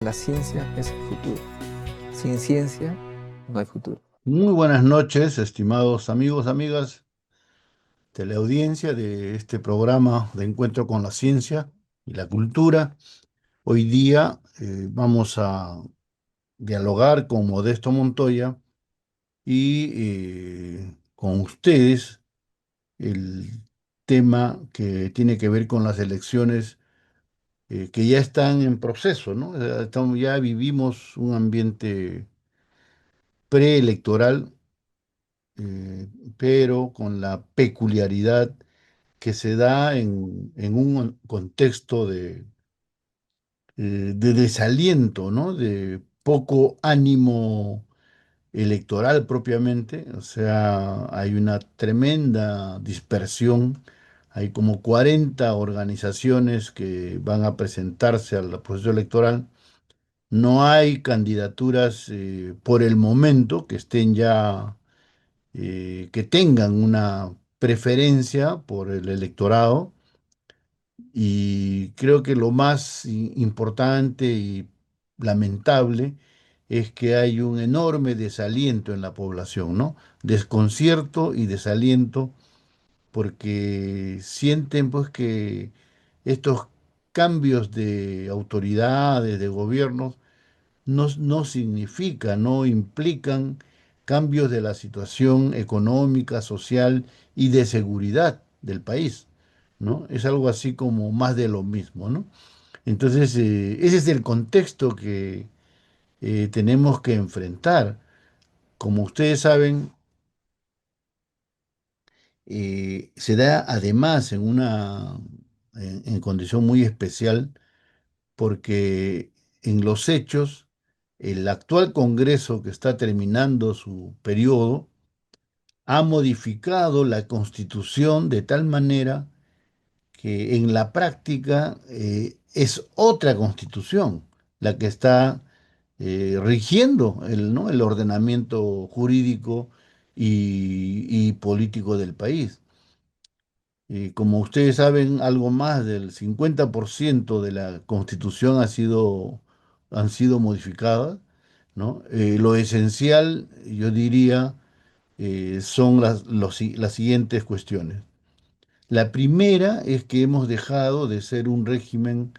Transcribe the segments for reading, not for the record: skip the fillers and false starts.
La ciencia es el futuro. Sin ciencia no hay futuro. Muy buenas noches, estimados amigos, amigas, teleaudiencia de este programa de encuentro con la ciencia y la cultura. Hoy día vamos a dialogar con Modesto Montoya y con ustedes el tema que tiene que ver con las elecciones que ya están en proceso, ¿no? Ya vivimos un ambiente preelectoral, eh, pero con la peculiaridad que se da en un contexto de desaliento, ¿no? De poco ánimo electoral propiamente, o sea, hay una tremenda dispersión, hay como 40 organizaciones que van a presentarse al proceso electoral, no hay candidaturas por el momento que estén ya, que tengan una preferencia por el electorado. Y creo que lo más importante y lamentable es que hay un enorme desaliento en la población, ¿no? Desconcierto y desaliento porque sienten pues que estos cambios de autoridades, de gobiernos, no significan, no implican cambios de la situación económica, social y de seguridad del país, ¿no? Es algo así como más de lo mismo, ¿no? Entonces, ese es el contexto que tenemos que enfrentar. Como ustedes saben, se da además en condición muy especial porque en los hechos, el actual Congreso que está terminando su periodo ha modificado la Constitución de tal manera que en la práctica es otra Constitución la que está rigiendo ¿no? el ordenamiento jurídico y político del país. Como ustedes saben, algo más del 50% de la Constitución han sido modificadas, ¿no? Lo esencial, yo diría, son las siguientes cuestiones. La primera es que hemos dejado de ser un régimen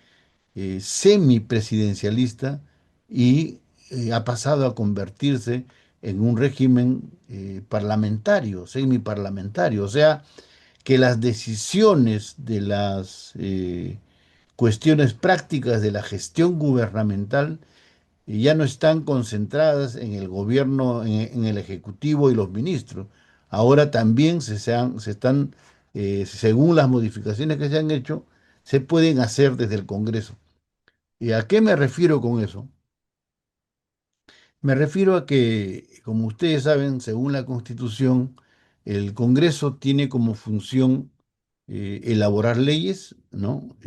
semipresidencialista y ha pasado a convertirse en un régimen parlamentario, semiparlamentario. O sea, que las decisiones de las cuestiones prácticas de la gestión gubernamental ya no están concentradas en el gobierno, en el ejecutivo y los ministros. Ahora también se están, según las modificaciones que se han hecho, se pueden hacer desde el Congreso. ¿Y a qué me refiero con eso? Me refiero a que, como ustedes saben, según la Constitución, el Congreso tiene como función elaborar leyes, ¿no?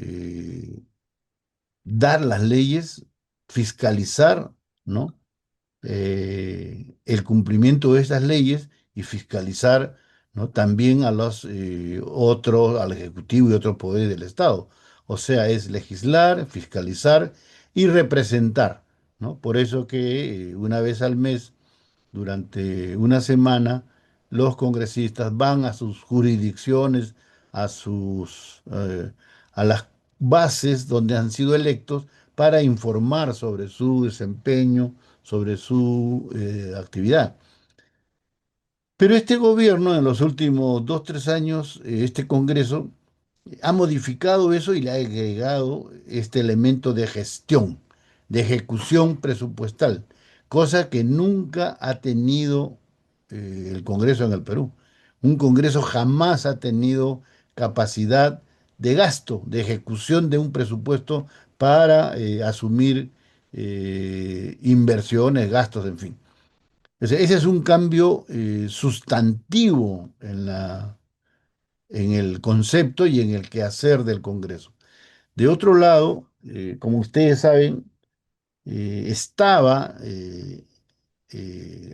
Dar las leyes, fiscalizar, ¿no? El cumplimiento de esas leyes y fiscalizar, ¿no? También a los otros, al Ejecutivo y otros poderes del Estado. O sea, es legislar, fiscalizar y representar, ¿no? Por eso que una vez al mes, durante una semana, los congresistas van a sus jurisdicciones, a a las bases donde han sido electos para informar sobre su desempeño, sobre su actividad. Pero este gobierno, en los últimos 2, 3 años, este Congreso, ha modificado eso y le ha agregado este elemento de gestión, de ejecución presupuestal, cosa que nunca ha tenido el Congreso en el Perú. Un Congreso jamás ha tenido capacidad de gasto, de ejecución de un presupuesto para asumir inversiones, gastos, en fin. Ese es un cambio sustantivo en el concepto y en el quehacer del Congreso. De otro lado, como ustedes saben, estaba eh,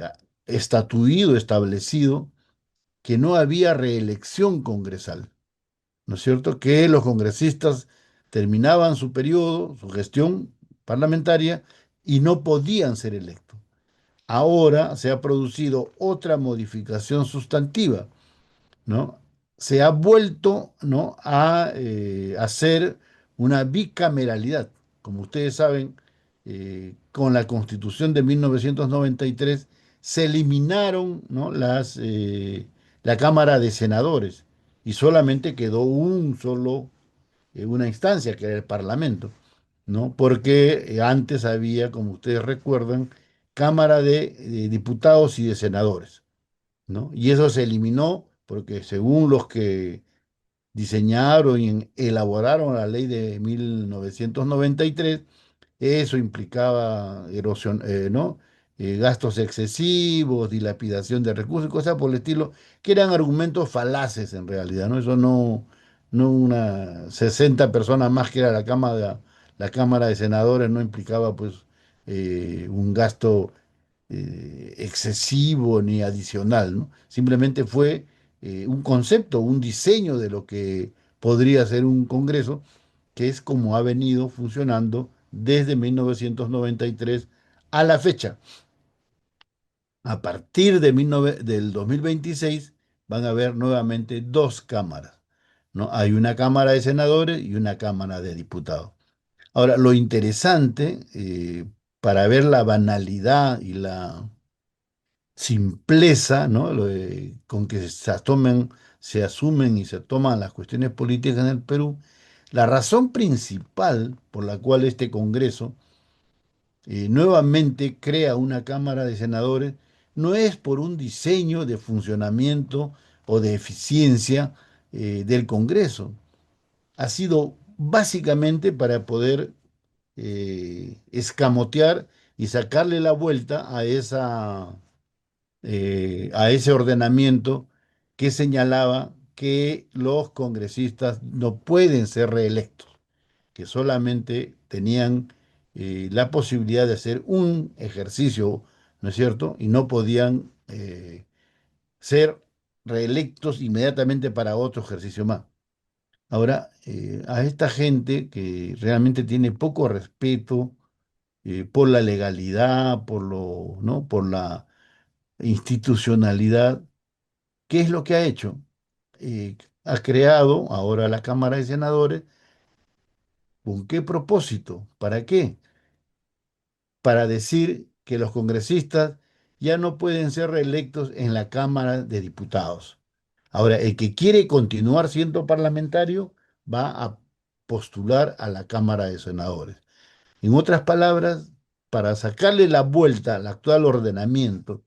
a- estatuido, establecido, que no había reelección congresal, ¿no es cierto? Que los congresistas terminaban su periodo, su gestión, parlamentaria y no podían ser electos. Ahora se ha producido otra modificación sustantiva, ¿no? Se ha vuelto, ¿no?, a hacer una bicameralidad. Como ustedes saben, con la Constitución de 1993 se eliminaron, ¿no?, la Cámara de Senadores y solamente quedó una instancia, que era el Parlamento, ¿no? Porque antes había, como ustedes recuerdan, Cámara de Diputados y de Senadores, ¿no? Y eso se eliminó porque según los que diseñaron y elaboraron la ley de 1993, eso implicaba erosión, ¿no? Gastos excesivos, dilapidación de recursos y cosas por el estilo, que eran argumentos falaces en realidad, ¿no? Eso no una 60 personas más que era la Cámara de Senadores no implicaba pues un gasto excesivo ni adicional, ¿no? Simplemente fue un concepto, un diseño de lo que podría ser un Congreso, que es como ha venido funcionando desde 1993 a la fecha. A partir del 2026 van a haber nuevamente dos cámaras, ¿no? Hay una Cámara de Senadores y una Cámara de Diputados. Ahora, lo interesante, para ver la banalidad y la simpleza, ¿no? Con que se asumen y se toman las cuestiones políticas en el Perú, la razón principal por la cual este Congreso nuevamente crea una Cámara de Senadores no es por un diseño de funcionamiento o de eficiencia del Congreso. Ha sido básicamente para poder escamotear y sacarle la vuelta a ese ordenamiento que señalaba que los congresistas no pueden ser reelectos, que solamente tenían la posibilidad de hacer un ejercicio, ¿no es cierto? Y no podían ser reelectos inmediatamente para otro ejercicio más. Ahora, a esta gente que realmente tiene poco respeto por la legalidad, ¿no?, por la institucionalidad, ¿qué es lo que ha hecho? Ha creado ahora la Cámara de Senadores. ¿Con qué propósito? ¿Para qué? Para decir que los congresistas ya no pueden ser reelectos en la Cámara de Diputados. Ahora, el que quiere continuar siendo parlamentario va a postular a la Cámara de Senadores. En otras palabras, para sacarle la vuelta al actual ordenamiento,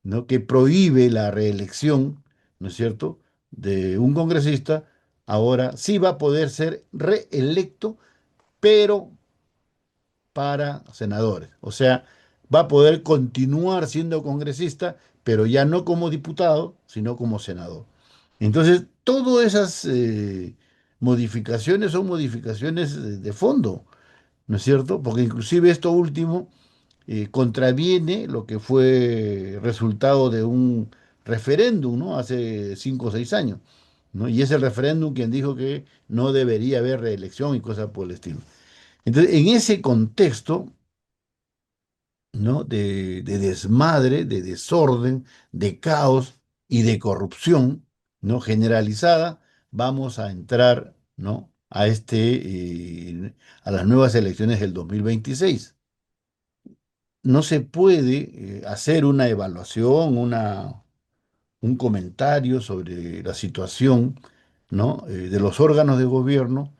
¿no?, que prohíbe la reelección, ¿no es cierto?, de un congresista, ahora sí va a poder ser reelecto, pero para senadores. O sea, va a poder continuar siendo congresista, pero ya no como diputado, sino como senador. Entonces, todas esas modificaciones son modificaciones de fondo, ¿no es cierto? Porque inclusive esto último contraviene lo que fue resultado de un referéndum, ¿no? Hace 5 o 6 años, ¿no? Y es el referéndum quien dijo que no debería haber reelección y cosas por el estilo. Entonces, en ese contexto, ¿no?, de desmadre, de desorden, de caos y de corrupción, ¿no?, generalizada, vamos a entrar, ¿no?, a las nuevas elecciones del 2026. No se puede hacer una evaluación, un comentario sobre la situación, ¿no?, de los órganos de gobierno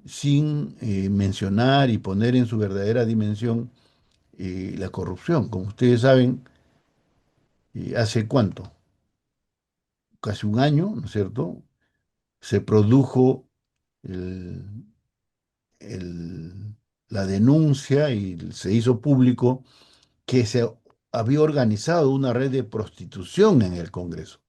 sin mencionar y poner en su verdadera dimensión la corrupción. Como ustedes saben, ¿hace cuánto? Casi un año, ¿no es cierto? Se produjo el- el- la denuncia y se hizo público que se había organizado una red de prostitución en el Congreso,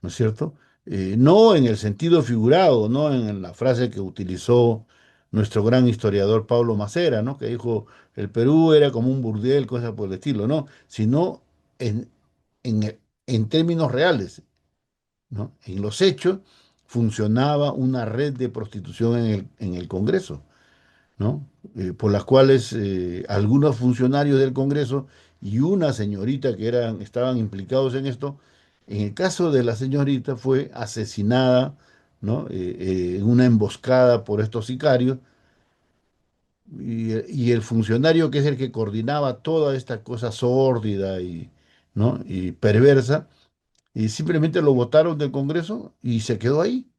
¿no es cierto? No en el sentido figurado, no en la frase que utilizó nuestro gran historiador Pablo Macera, ¿no?, que dijo el Perú era como un burdel, cosas por el estilo, no, sino en, en términos reales, ¿no? En los hechos funcionaba una red de prostitución en el Congreso. ¿no? Por las cuales algunos funcionarios del Congreso y una señorita que estaban implicados en esto, en el caso de la señorita fue asesinada, ¿no? En una emboscada por estos sicarios, y el funcionario que es el que coordinaba toda esta cosa sórdida ¿no? y perversa, y simplemente lo votaron del Congreso y se quedó ahí.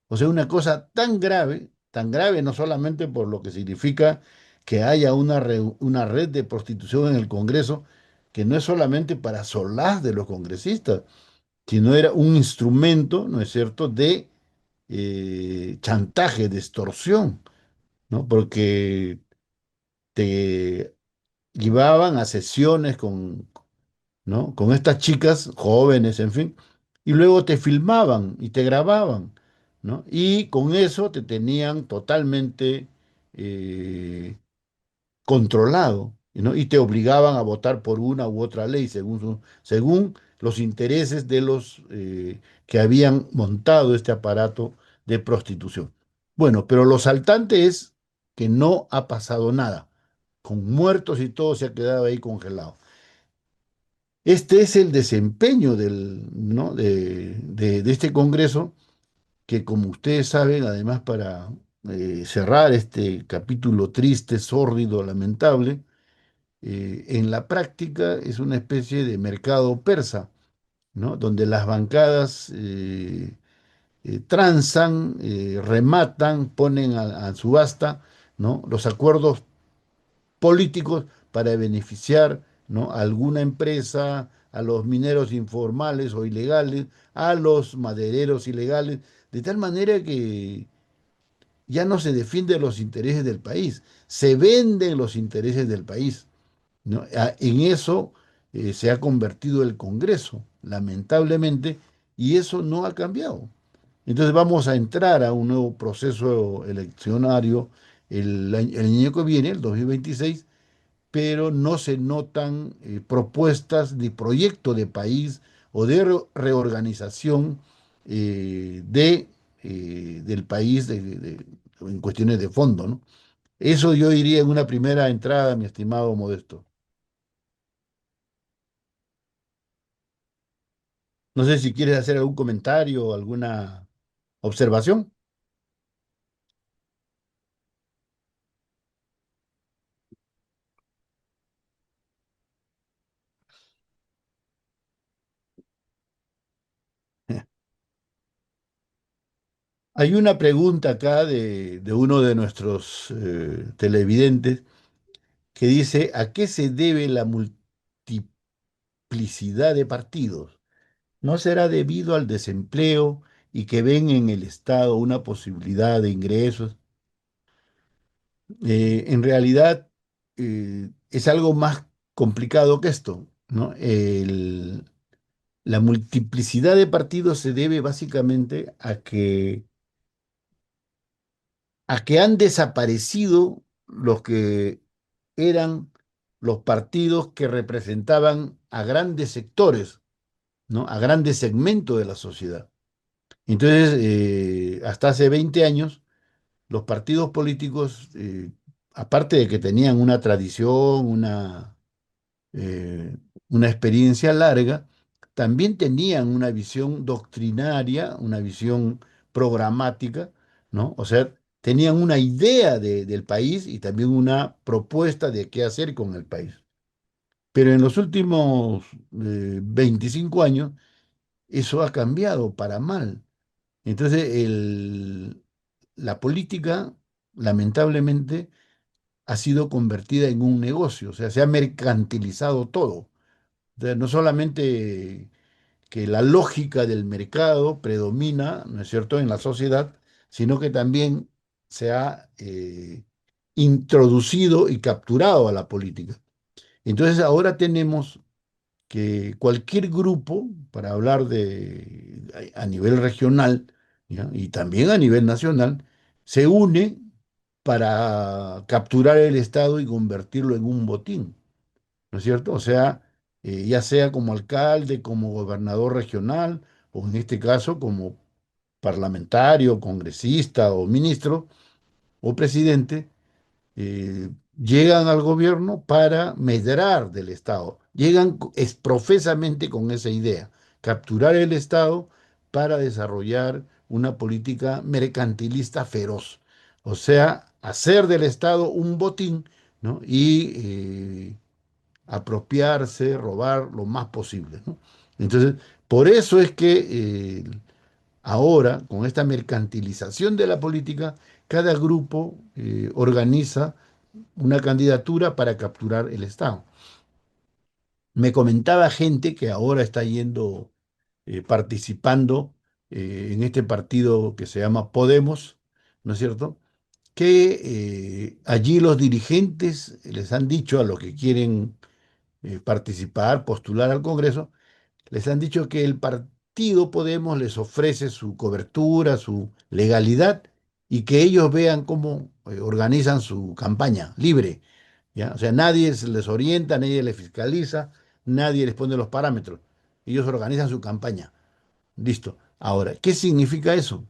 O sea, una cosa tan grave no solamente por lo que significa que haya una red de prostitución en el Congreso, que no es solamente para solaz de los congresistas, sino era un instrumento, ¿no es cierto?, de chantaje, de extorsión, ¿no? Porque te llevaban a sesiones ¿no? Con estas chicas jóvenes, en fin, y luego te filmaban y te grababan, ¿no? Y con eso te tenían totalmente eh, controlado, ¿no? Y te obligaban a votar por una u otra ley según los intereses de los que habían montado este aparato de prostitución. Bueno, pero lo saltante es que no ha pasado nada. Con muertos y todo se ha quedado ahí congelado. Este es el desempeño ¿no? de este Congreso, que como ustedes saben, además para cerrar este capítulo triste, sórdido, lamentable, en la práctica es una especie de mercado persa, ¿no? Donde las bancadas transan, rematan, ponen a subasta, ¿no? Los acuerdos políticos para beneficiar, ¿no? a alguna empresa, a los mineros informales o ilegales, a los madereros ilegales, de tal manera que ya no se defienden los intereses del país, se venden los intereses del país, ¿no? En eso se ha convertido el Congreso, lamentablemente, y eso no ha cambiado. Entonces vamos a entrar a un nuevo proceso eleccionario el año que viene, el 2026, pero no se notan propuestas ni proyecto de país o de reorganización del país en cuestiones de fondo, ¿no? Eso yo diría en una primera entrada, mi estimado Modesto. No sé si quieres hacer algún comentario o alguna observación. Hay una pregunta acá de uno de nuestros televidentes que dice, ¿a qué se debe la multiplicidad de partidos? ¿No será debido al desempleo y que ven en el Estado una posibilidad de ingresos? En realidad es algo más complicado que esto, ¿no? La multiplicidad de partidos se debe básicamente a que han desaparecido los que eran los partidos que representaban a grandes sectores, ¿no? A grandes segmentos de la sociedad. Entonces, hasta hace 20 años, los partidos políticos, aparte de que tenían una tradición, eh, una experiencia larga, también tenían una visión doctrinaria, una visión programática, ¿no? O sea, tenían una idea del país y también una propuesta de qué hacer con el país. Pero en los últimos 25 años, eso ha cambiado para mal. Entonces, la política, lamentablemente, ha sido convertida en un negocio, o sea, se ha mercantilizado todo. O sea, no solamente que la lógica del mercado predomina, ¿no es cierto?, en la sociedad, sino que también se ha introducido y capturado a la política. Entonces, ahora tenemos que cualquier grupo, para hablar a nivel regional, ¿ya? Y también a nivel nacional, se une para capturar el Estado y convertirlo en un botín, ¿no es cierto? O sea, ya sea como alcalde, como gobernador regional, o en este caso como parlamentario, congresista o ministro o presidente, llegan al gobierno para medrar del Estado. Llegan profesamente con esa idea, capturar el Estado para desarrollar una política mercantilista feroz. O sea, hacer del Estado un botín, ¿no? Y apropiarse, robar lo más posible, ¿no? Entonces, por eso es que ahora, con esta mercantilización de la política, cada grupo organiza una candidatura para capturar el Estado. Me comentaba gente que ahora está yendo, participando en este partido que se llama Podemos, ¿no es cierto? Que allí los dirigentes les han dicho a los que quieren participar, postular al Congreso, les han dicho que el partido Podemos les ofrece su cobertura, su legalidad y que ellos vean cómo organizan su campaña libre, ¿ya? O sea, nadie les orienta, nadie les fiscaliza, nadie les pone los parámetros. Ellos organizan su campaña. Listo. Ahora, ¿qué significa eso?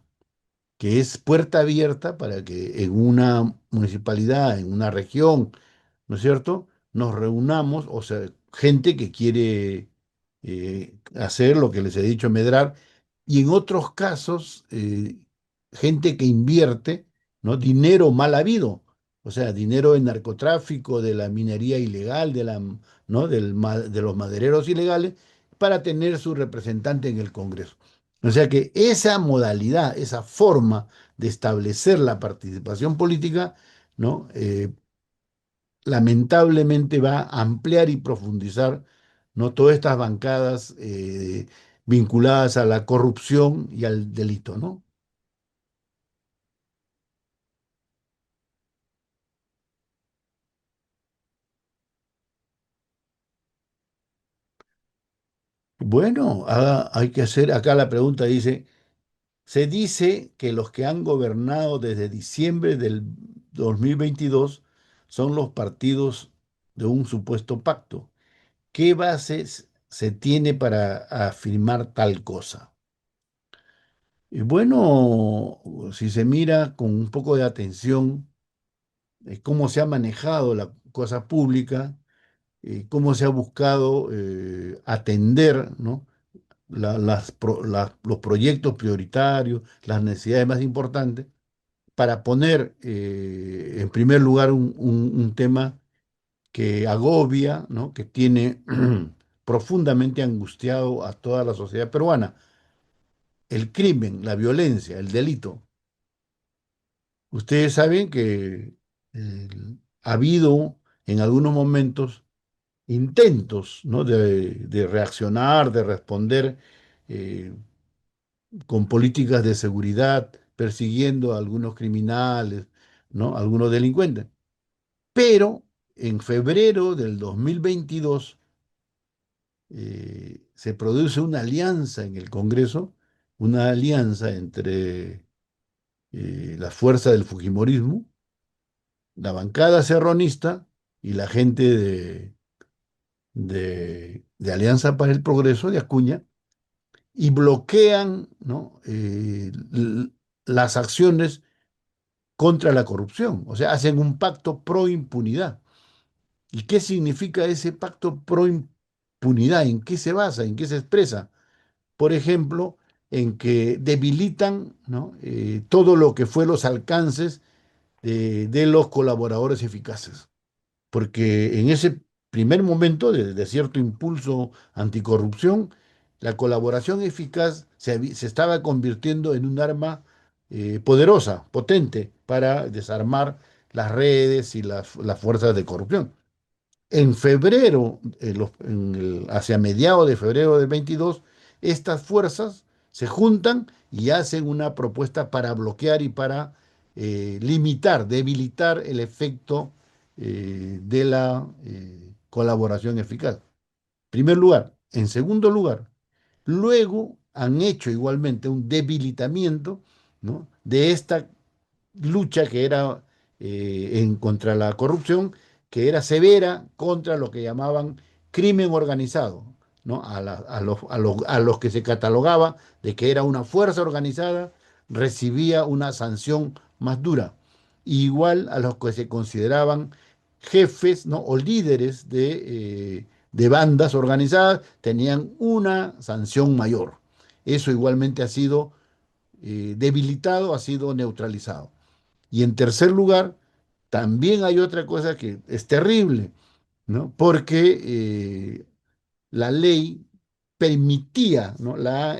Que es puerta abierta para que en una municipalidad, en una región, ¿no es cierto? Nos reunamos, o sea, gente que quiere hacer lo que les he dicho, medrar, y en otros casos, gente que invierte, ¿no? Dinero mal habido, o sea, dinero en narcotráfico, de la minería ilegal, ¿no? De los madereros ilegales, para tener su representante en el Congreso. O sea que esa modalidad, esa forma de establecer la participación política, ¿no? Lamentablemente va a ampliar y profundizar, ¿no? Todas estas bancadas vinculadas a la corrupción y al delito, ¿no? Bueno, hay que hacer, acá la pregunta dice, se dice que los que han gobernado desde diciembre del 2022 son los partidos de un supuesto pacto. ¿Qué bases se tiene para afirmar tal cosa? Y bueno, si se mira con un poco de atención cómo se ha manejado la cosa pública, cómo se ha buscado atender, ¿no? Los proyectos prioritarios, las necesidades más importantes, para poner en primer lugar un tema que agobia, ¿no? Que tiene profundamente angustiado a toda la sociedad peruana, el crimen, la violencia, el delito. Ustedes saben que ha habido en algunos momentos intentos, ¿no? de reaccionar, de responder eh, con políticas de seguridad, persiguiendo a algunos criminales, ¿no? Algunos delincuentes. Pero en febrero del 2022 se produce una alianza en el Congreso, una alianza entre la fuerza del Fujimorismo, la bancada serronista y la gente de Alianza para el Progreso de Acuña, y bloquean, ¿no? Las acciones contra la corrupción. O sea, hacen un pacto pro impunidad. ¿Y qué significa ese pacto pro impunidad? ¿En qué se basa? ¿En qué se expresa? Por ejemplo, en que debilitan, ¿no? Todo lo que fue los alcances de los colaboradores eficaces, porque en ese primer momento de cierto impulso anticorrupción, la colaboración eficaz se estaba convirtiendo en un arma poderosa, potente, para desarmar las redes y las fuerzas de corrupción. En febrero, hacia mediados de febrero del 22, estas fuerzas se juntan y hacen una propuesta para bloquear y para limitar, debilitar el efecto de la colaboración eficaz. Primer lugar. En segundo lugar, luego han hecho igualmente un debilitamiento, ¿no? de esta lucha que era contra la corrupción, que era severa contra lo que llamaban crimen organizado, ¿no? A los que se catalogaba de que era una fuerza organizada, recibía una sanción más dura. igual a los que se consideraban jefes, ¿no? O líderes de bandas organizadas, tenían una sanción mayor. Eso igualmente ha sido debilitado, ha sido neutralizado. Y en tercer lugar, también hay otra cosa que es terrible, ¿no? Porque la ley permitía, ¿no? la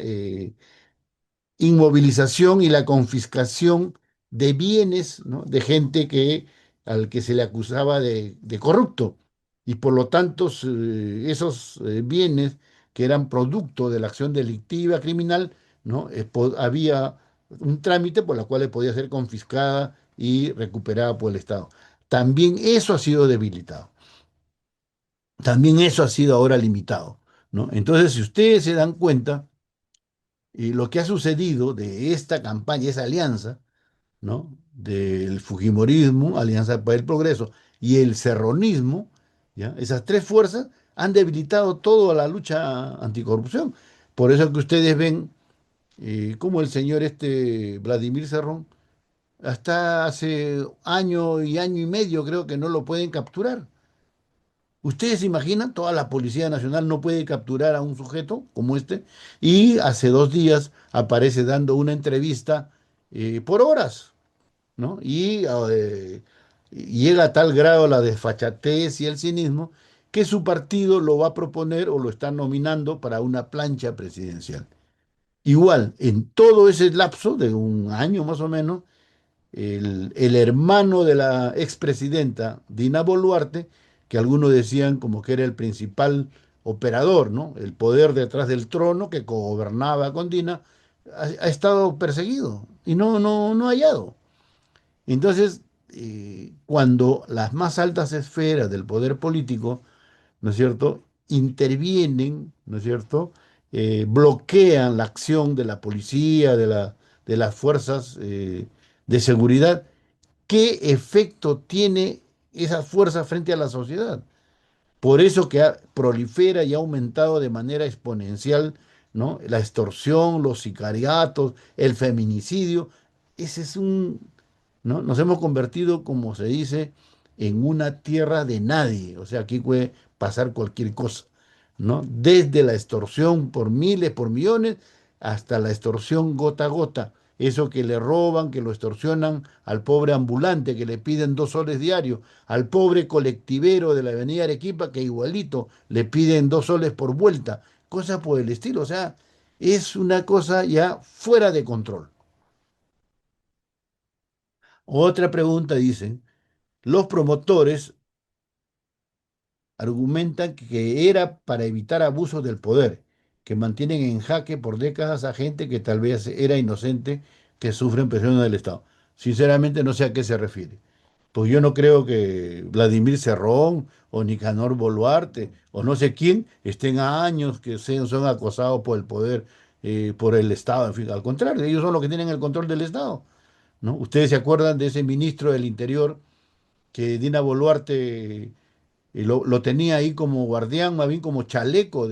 inmovilización y la confiscación de bienes, ¿no? De gente al que se le acusaba de corrupto. Y por lo tanto, esos bienes que eran producto de la acción delictiva criminal, ¿no? Había un trámite por el cual podía ser confiscada y recuperada por el Estado. También eso ha sido debilitado. También eso ha sido ahora limitado, ¿no? Entonces, si ustedes se dan cuenta, lo que ha sucedido de esta campaña, esa alianza, ¿no? Del Fujimorismo, Alianza para el Progreso, y el serronismo, ¿ya? Esas tres fuerzas han debilitado toda la lucha anticorrupción. Por eso que ustedes ven cómo el señor Vladimir Cerrón, hasta hace año y medio creo que no lo pueden capturar. ¿Ustedes se imaginan? Toda la Policía Nacional no puede capturar a un sujeto como este y hace 2 días aparece dando una entrevista por horas, ¿no? Y llega a tal grado la desfachatez y el cinismo que su partido lo va a proponer o lo está nominando para una plancha presidencial. Igual, en todo ese lapso de un año más o menos, el hermano de la expresidenta Dina Boluarte, que algunos decían como que era el principal operador, ¿no? El poder detrás del trono que gobernaba con Dina, ha estado perseguido y no hallado. Entonces, cuando las más altas esferas del poder político, ¿no es cierto?, intervienen, ¿no es cierto?, bloquean la acción de la policía, de las fuerzas de seguridad, ¿qué efecto tiene esa fuerza frente a la sociedad? Por eso que prolifera y ha aumentado de manera exponencial, ¿no? La extorsión, los sicariatos, el feminicidio. Ese es ¿no? Nos hemos convertido, como se dice, en una tierra de nadie. O sea, aquí puede pasar cualquier cosa, ¿no? Desde la extorsión por miles, por millones, hasta la extorsión gota a gota. Eso que le roban, que lo extorsionan al pobre ambulante, que le piden 2 soles diarios, al pobre colectivero de la avenida Arequipa, que igualito le piden 2 soles por vuelta, cosas por el estilo. O sea, es una cosa ya fuera de control. Otra pregunta dice, los promotores argumentan que era para evitar abusos del poder, que mantienen en jaque por décadas a gente que tal vez era inocente, que sufren presiones del Estado. Sinceramente no sé a qué se refiere. Pues yo no creo que Vladimir Cerrón o Nicanor Boluarte o no sé quién estén a años que son acosados por el poder, por el Estado. En fin, al contrario, ellos son los que tienen el control del Estado, ¿no? Ustedes se acuerdan de ese ministro del Interior que Dina Boluarte y lo tenía ahí como guardián, más bien como chaleco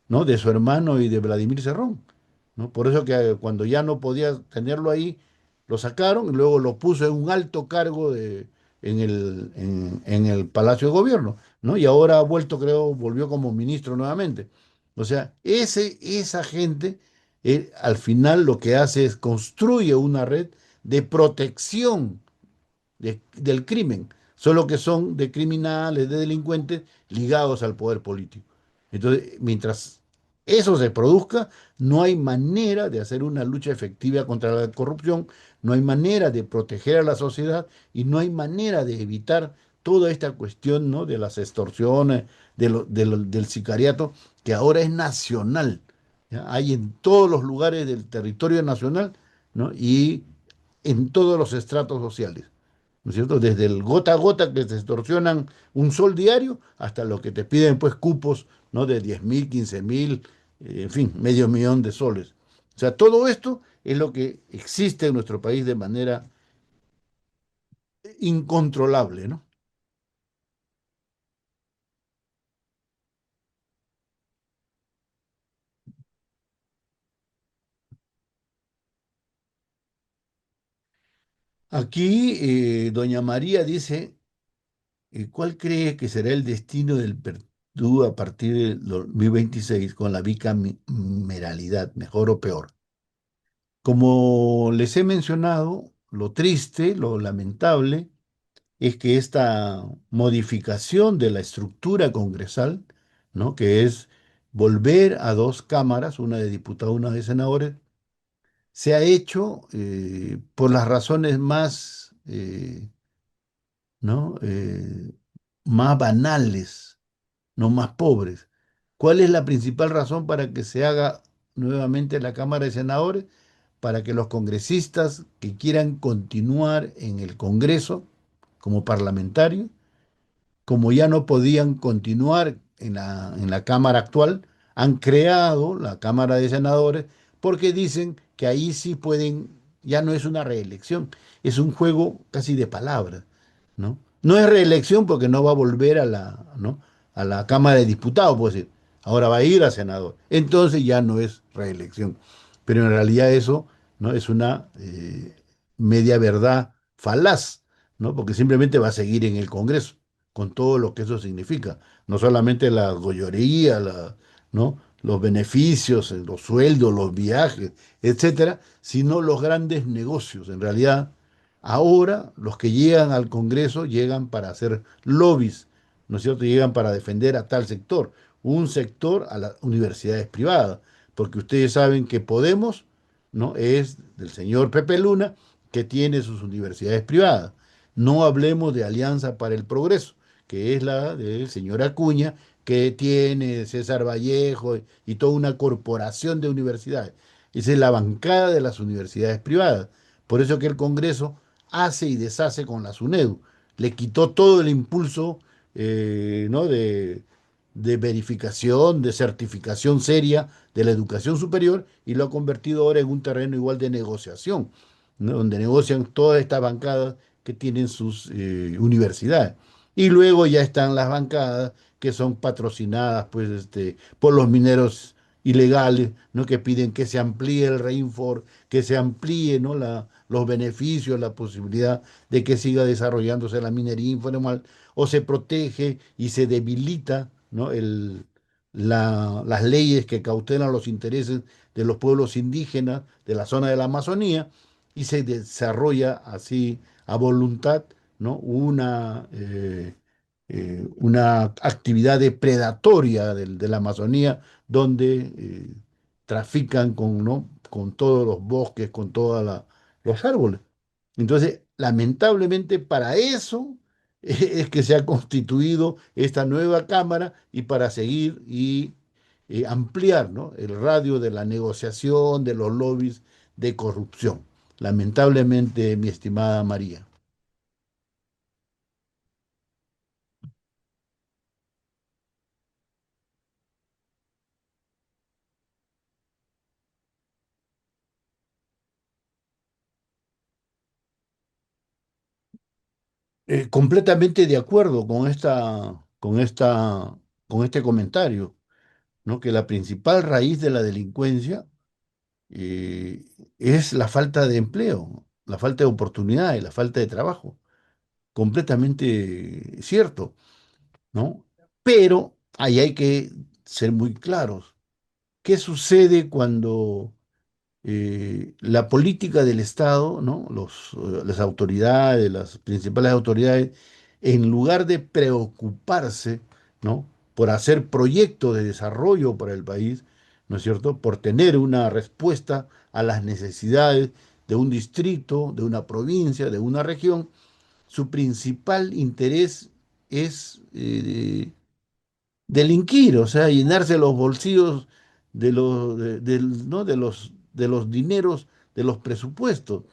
¿no? de su hermano y de Vladimir Cerrón, ¿no? Por eso que cuando ya no podía tenerlo ahí, lo sacaron y luego lo puso en un alto cargo en el Palacio de Gobierno, ¿no? Y ahora ha vuelto, creo, volvió como ministro nuevamente. O sea, esa gente al final lo que hace es construye una red de protección del crimen, solo que son de criminales, de delincuentes ligados al poder político. Entonces, mientras eso se produzca, no hay manera de hacer una lucha efectiva contra la corrupción, no hay manera de proteger a la sociedad y no hay manera de evitar toda esta cuestión, ¿no? De las extorsiones, del sicariato, que ahora es nacional. ¿Ya? Hay en todos los lugares del territorio nacional, ¿no? Y en todos los estratos sociales. ¿No es cierto? Desde el gota a gota que te extorsionan 1 sol diario hasta lo que te piden pues cupos, ¿no? De 10.000, 15.000, en fin, medio millón de soles. O sea, todo esto es lo que existe en nuestro país de manera incontrolable, ¿no? Aquí doña María dice, ¿cuál cree que será el destino del Perú a partir del 2026 con la bicameralidad, mejor o peor? Como les he mencionado, lo triste, lo lamentable, es que esta modificación de la estructura congresal, ¿no? Que es volver a dos cámaras, una de diputados, una de senadores, se ha hecho por las razones más, ¿no? Más banales, no más pobres. ¿Cuál es la principal razón para que se haga nuevamente la Cámara de Senadores? Para que los congresistas que quieran continuar en el Congreso como parlamentarios, como ya no podían continuar en la Cámara actual, han creado la Cámara de Senadores porque dicen que ahí sí pueden, ya no es una reelección, es un juego casi de palabras, ¿no? No es reelección porque no va a volver a la, ¿no? a la Cámara de Diputados, puedo decir, ahora va a ir a senador. Entonces ya no es reelección. Pero en realidad eso, ¿no? es una media verdad falaz, ¿no? Porque simplemente va a seguir en el Congreso con todo lo que eso significa. No solamente la gollería, ¿no? Los beneficios, los sueldos, los viajes, etcétera, sino los grandes negocios. En realidad, ahora los que llegan al Congreso llegan para hacer lobbies, ¿no es cierto? Llegan para defender a tal sector, un sector a las universidades privadas, porque ustedes saben que Podemos, ¿no? es del señor Pepe Luna, que tiene sus universidades privadas. No hablemos de Alianza para el Progreso, que es la del señor Acuña, que tiene César Vallejo y toda una corporación de universidades. Esa es la bancada de las universidades privadas. Por eso que el Congreso hace y deshace con la SUNEDU. Le quitó todo el impulso ¿no? de verificación, de certificación seria de la educación superior y lo ha convertido ahora en un terreno igual de negociación, ¿no? Donde negocian todas estas bancadas que tienen sus universidades. Y luego ya están las bancadas que son patrocinadas pues, por los mineros ilegales, ¿no? que piden que se amplíe el Reinfor, que se amplíe, ¿no? los beneficios, la posibilidad de que siga desarrollándose la minería informal, o se protege y se debilita, ¿no? las leyes que cautelan los intereses de los pueblos indígenas de la zona de la Amazonía, y se desarrolla así a voluntad, ¿no? Una actividad depredatoria de la Amazonía donde trafican con, ¿no? con todos los bosques, con todos los árboles. Entonces, lamentablemente para eso es que se ha constituido esta nueva Cámara y para seguir y ampliar, ¿no? el radio de la negociación, de los lobbies de corrupción. Lamentablemente, mi estimada María. Completamente de acuerdo con este comentario, ¿no? Que la principal raíz de la delincuencia eh, es la falta de empleo, la falta de oportunidades, la falta de trabajo. Completamente cierto, ¿no? Pero ahí hay que ser muy claros. ¿Qué sucede cuando la política del Estado, ¿no? Las autoridades, las principales autoridades, en lugar de preocuparse, ¿no? por hacer proyectos de desarrollo para el país, ¿no es cierto? Por tener una respuesta a las necesidades de un distrito, de una provincia, de una región, su principal interés es delinquir, o sea, llenarse los bolsillos ¿no? de los dineros de los presupuestos.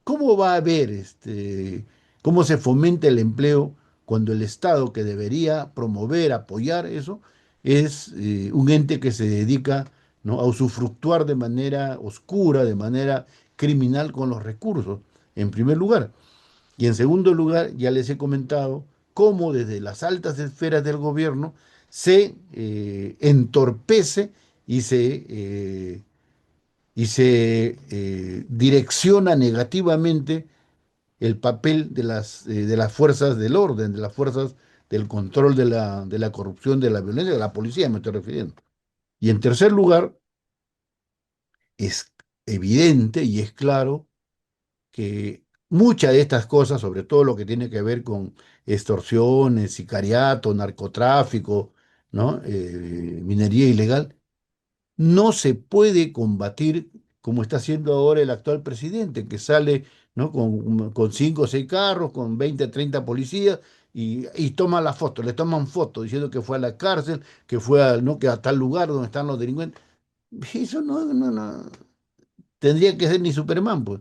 ¿Cómo va a haber cómo se fomenta el empleo cuando el Estado que debería promover, apoyar eso, es un ente que se dedica, ¿no? a usufructuar de manera oscura, de manera criminal con los recursos, en primer lugar? Y en segundo lugar, ya les he comentado cómo desde las altas esferas del gobierno se entorpece y se direcciona negativamente el papel de las fuerzas del orden, de las fuerzas del control de la corrupción, de la violencia, de la policía, me estoy refiriendo. Y en tercer lugar, es evidente y es claro que muchas de estas cosas, sobre todo lo que tiene que ver con extorsiones, sicariato, narcotráfico, ¿no? Minería ilegal, no se puede combatir como está haciendo ahora el actual presidente, que sale, ¿no? con 5 o 6 carros, con 20 30 policías. Y toma la foto, le toman foto diciendo que fue a la cárcel, que fue a, ¿no? que a tal lugar donde están los delincuentes. Eso no tendría que ser ni Superman, pues,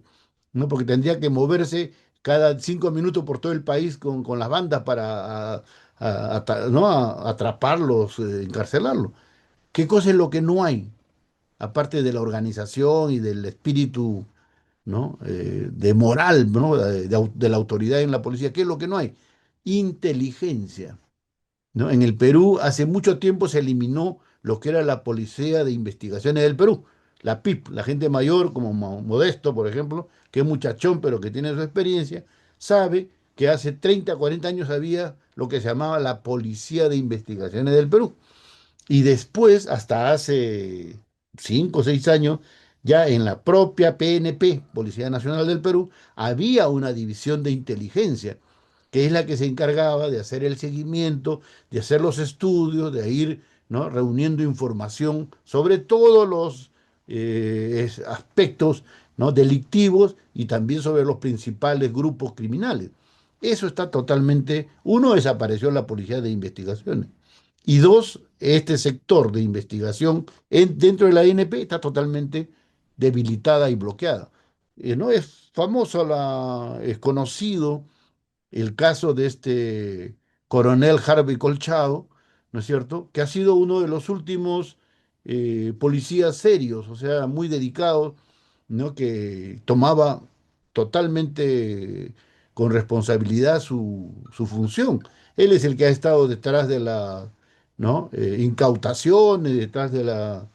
¿no? Porque tendría que moverse cada 5 minutos por todo el país con las bandas para ¿no? Atraparlos, encarcelarlos. ¿Qué cosa es lo que no hay? Aparte de la organización y del espíritu, ¿no? De moral, ¿no? De la autoridad en la policía, ¿qué es lo que no hay? Inteligencia. ¿No? En el Perú hace mucho tiempo se eliminó lo que era la Policía de Investigaciones del Perú, la PIP, la gente mayor como Modesto, por ejemplo, que es muchachón pero que tiene su experiencia, sabe que hace 30 40 años había lo que se llamaba la Policía de Investigaciones del Perú. Y después, hasta hace 5 o 6 años, ya en la propia PNP, Policía Nacional del Perú, había una división de inteligencia, que es la que se encargaba de hacer el seguimiento, de hacer los estudios, de ir, ¿no? reuniendo información sobre todos los aspectos, ¿no? delictivos y también sobre los principales grupos criminales. Eso está totalmente, uno, desapareció la Policía de Investigaciones. Y dos, este sector de investigación dentro de la INP está totalmente debilitada y bloqueada. ¿No? Es conocido el caso de este coronel Harvey Colchado, ¿no es cierto? Que ha sido uno de los últimos policías serios, o sea, muy dedicados, ¿no? Que tomaba totalmente con responsabilidad su función. Él es el que ha estado detrás de la, ¿no? Incautaciones, detrás de la,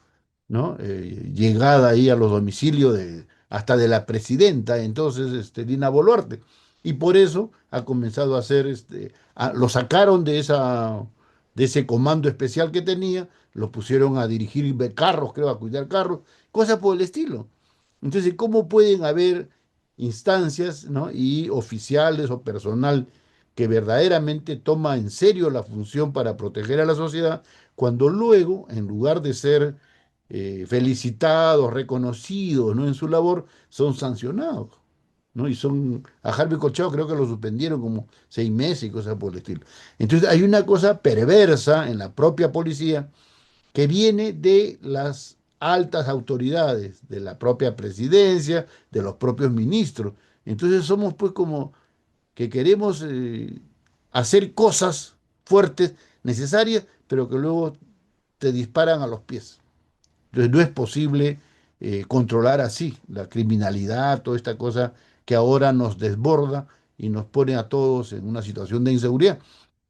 ¿no? Llegada ahí a los domicilios hasta de la presidenta, entonces, Dina Boluarte. Y por eso ha comenzado a hacer, lo sacaron de ese comando especial que tenía, lo pusieron a dirigir carros, creo, a cuidar carros, cosas por el estilo. Entonces, ¿cómo pueden haber instancias, ¿no? y oficiales o personal que verdaderamente toma en serio la función para proteger a la sociedad, cuando luego, en lugar de ser felicitados, reconocidos, ¿no? en su labor, son sancionados? ¿No? Y a Harvey Colchado creo que lo suspendieron como 6 meses y cosas por el estilo. Entonces hay una cosa perversa en la propia policía que viene de las altas autoridades, de la propia presidencia, de los propios ministros. Entonces somos pues como que queremos hacer cosas fuertes, necesarias, pero que luego te disparan a los pies. Entonces no es posible controlar así la criminalidad, toda esta cosa que ahora nos desborda y nos pone a todos en una situación de inseguridad.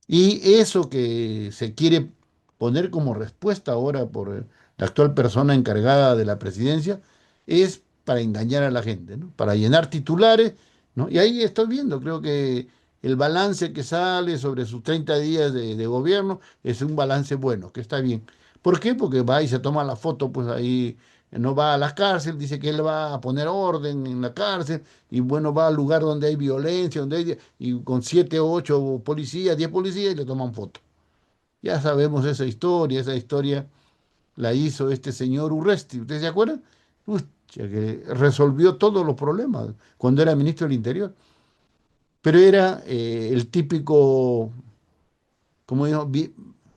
Y eso que se quiere poner como respuesta ahora por la actual persona encargada de la presidencia es para engañar a la gente, ¿no? Para llenar titulares, ¿no? Y ahí estoy viendo, creo que el balance que sale sobre sus 30 días de gobierno es un balance bueno, que está bien. ¿Por qué? Porque va y se toma la foto, pues ahí no va a la cárcel, dice que él va a poner orden en la cárcel y bueno, va al lugar donde hay violencia, y con 7 o 8 policías, 10 policías y le toman foto. Ya sabemos esa historia la hizo este señor Urresti, ¿ustedes se acuerdan? Uy, que resolvió todos los problemas cuando era ministro del Interior. Pero era el típico, como digo,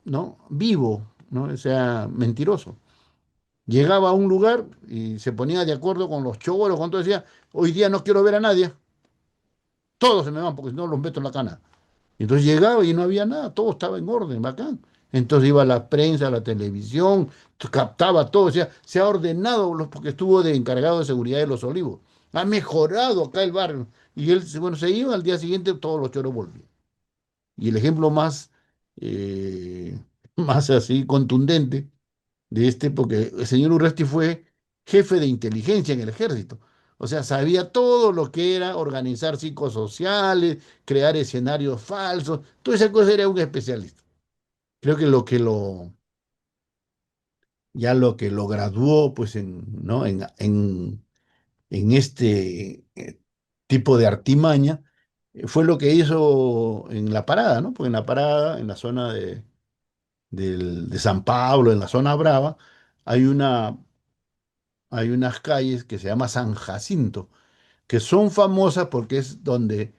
¿no? Vivo, ¿no? O sea, mentiroso. Llegaba a un lugar y se ponía de acuerdo con los choros, con todo, decía, hoy día no quiero ver a nadie, todos se me van porque si no los meto en la cana. Y entonces llegaba y no había nada, todo estaba en orden, bacán. Entonces iba la prensa, la televisión, captaba todo, o sea, se ha ordenado porque estuvo de encargado de seguridad de Los Olivos. Ha mejorado acá el barrio. Y él, bueno, se iba, al día siguiente todos los choros volvían. Y el ejemplo más, eh, más así contundente de porque el señor Urresti fue jefe de inteligencia en el ejército. O sea, sabía todo lo que era organizar psicosociales, crear escenarios falsos, toda esa cosa era un especialista. Creo que ya lo que lo graduó, pues, ¿no? En este tipo de artimaña, fue lo que hizo en la parada, ¿no? Porque en la parada, en la zona de San Pablo, en la zona Brava, hay hay unas calles que se llama San Jacinto, que son famosas porque es donde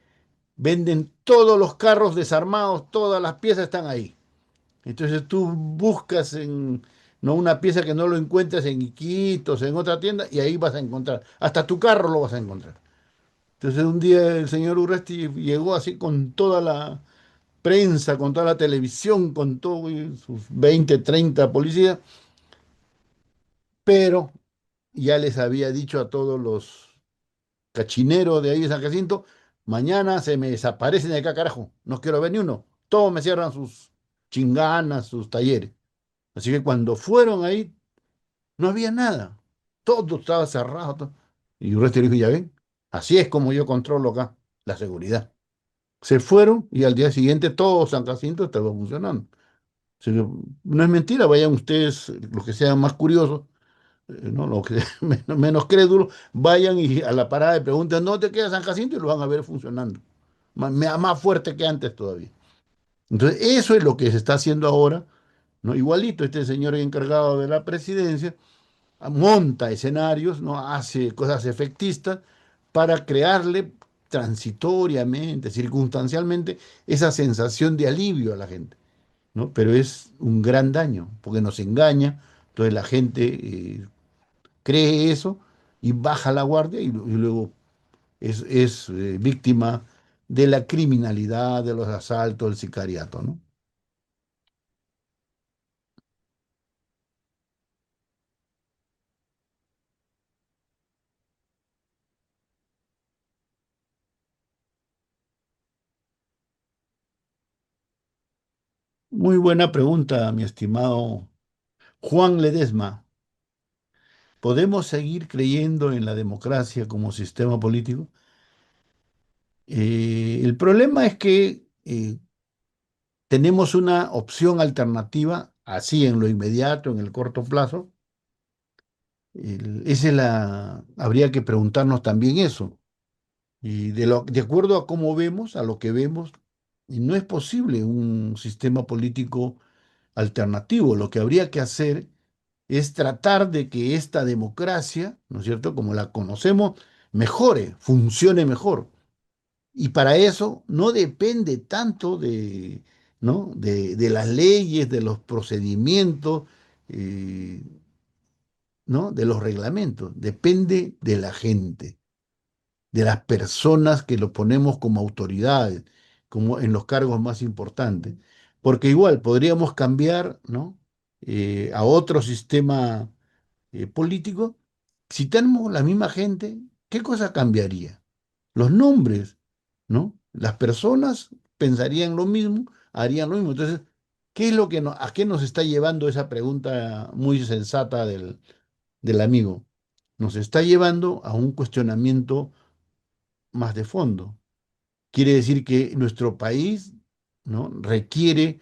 venden todos los carros desarmados, todas las piezas están ahí. Entonces tú buscas no una pieza que no lo encuentras en Iquitos, en otra tienda, y ahí vas a encontrar. Hasta tu carro lo vas a encontrar. Entonces un día el señor Urresti llegó así con toda la prensa, con toda la televisión, con todos sus 20 30 policías, pero ya les había dicho a todos los cachineros de ahí de San Jacinto, mañana se me desaparecen de acá, carajo, no quiero ver ni uno, todos me cierran sus chinganas, sus talleres. Así que cuando fueron ahí, no había nada, todo estaba cerrado. Y Urresti le dijo, ya ven, así es como yo controlo acá la seguridad. Se fueron y al día siguiente todo San Jacinto estaba funcionando. O sea, no es mentira, vayan ustedes, los que sean más curiosos, ¿no? Los que menos crédulos, vayan y a la parada y pregunten, ¿dónde queda San Jacinto? Y lo van a ver funcionando. Más fuerte que antes todavía. Entonces, eso es lo que se está haciendo ahora, ¿no? Igualito, este señor encargado de la presidencia monta escenarios, ¿no? Hace cosas efectistas para crearle transitoriamente, circunstancialmente, esa sensación de alivio a la gente, ¿no? Pero es un gran daño, porque nos engaña, entonces la gente cree eso y baja la guardia y luego es víctima de la criminalidad, de los asaltos, del sicariato, ¿no? Muy buena pregunta, mi estimado Juan Ledesma. ¿Podemos seguir creyendo en la democracia como sistema político? El problema es que tenemos una opción alternativa, así en lo inmediato, en el corto plazo. Habría que preguntarnos también eso. Y de acuerdo a cómo vemos, a lo que vemos, y no es posible un sistema político alternativo. Lo que habría que hacer es tratar de que esta democracia, ¿no es cierto?, como la conocemos, mejore, funcione mejor. Y para eso no depende tanto ¿no? De las leyes, de los procedimientos, eh, ¿no? De los reglamentos. Depende de la gente, de las personas que lo ponemos como autoridades, como en los cargos más importantes. Porque igual podríamos cambiar, ¿no? A otro sistema político. Si tenemos la misma gente, ¿qué cosa cambiaría? Los nombres, ¿no? Las personas pensarían lo mismo, harían lo mismo. Entonces, ¿qué es a qué nos está llevando esa pregunta muy sensata del amigo? Nos está llevando a un cuestionamiento más de fondo. Quiere decir que nuestro país, ¿no? Requiere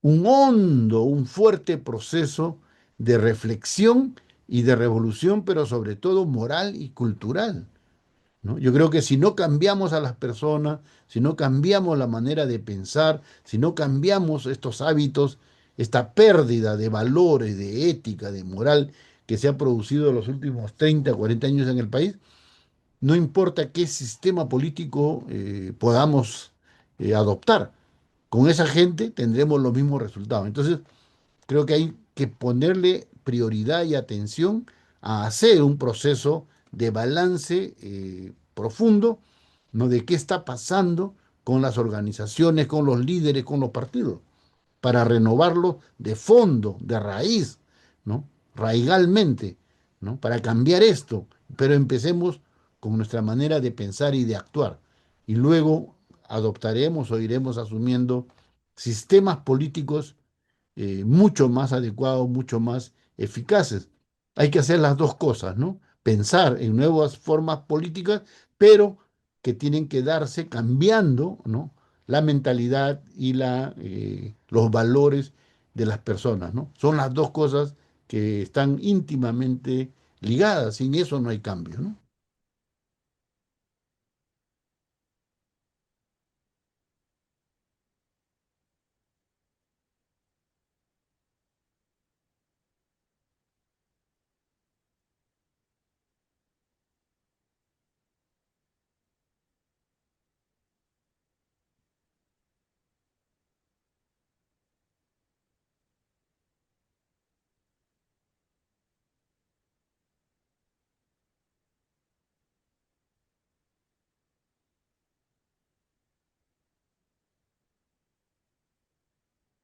un hondo, un fuerte proceso de reflexión y de revolución, pero sobre todo moral y cultural, ¿no? Yo creo que si no cambiamos a las personas, si no cambiamos la manera de pensar, si no cambiamos estos hábitos, esta pérdida de valores, de ética, de moral que se ha producido en los últimos 30, 40 años en el país, no importa qué sistema político podamos adoptar. Con esa gente tendremos los mismos resultados. Entonces, creo que hay que ponerle prioridad y atención a hacer un proceso de balance profundo, ¿no? De qué está pasando con las organizaciones, con los líderes, con los partidos, para renovarlo de fondo, de raíz, ¿no? Raigalmente, ¿no? Para cambiar esto. Pero empecemos con nuestra manera de pensar y de actuar. Y luego adoptaremos o iremos asumiendo sistemas políticos mucho más adecuados, mucho más eficaces. Hay que hacer las dos cosas, ¿no? pensar en nuevas formas políticas, pero que tienen que darse cambiando, ¿no? La mentalidad y los valores de las personas, ¿no? Son las dos cosas que están íntimamente ligadas. Sin eso no hay cambio, ¿no?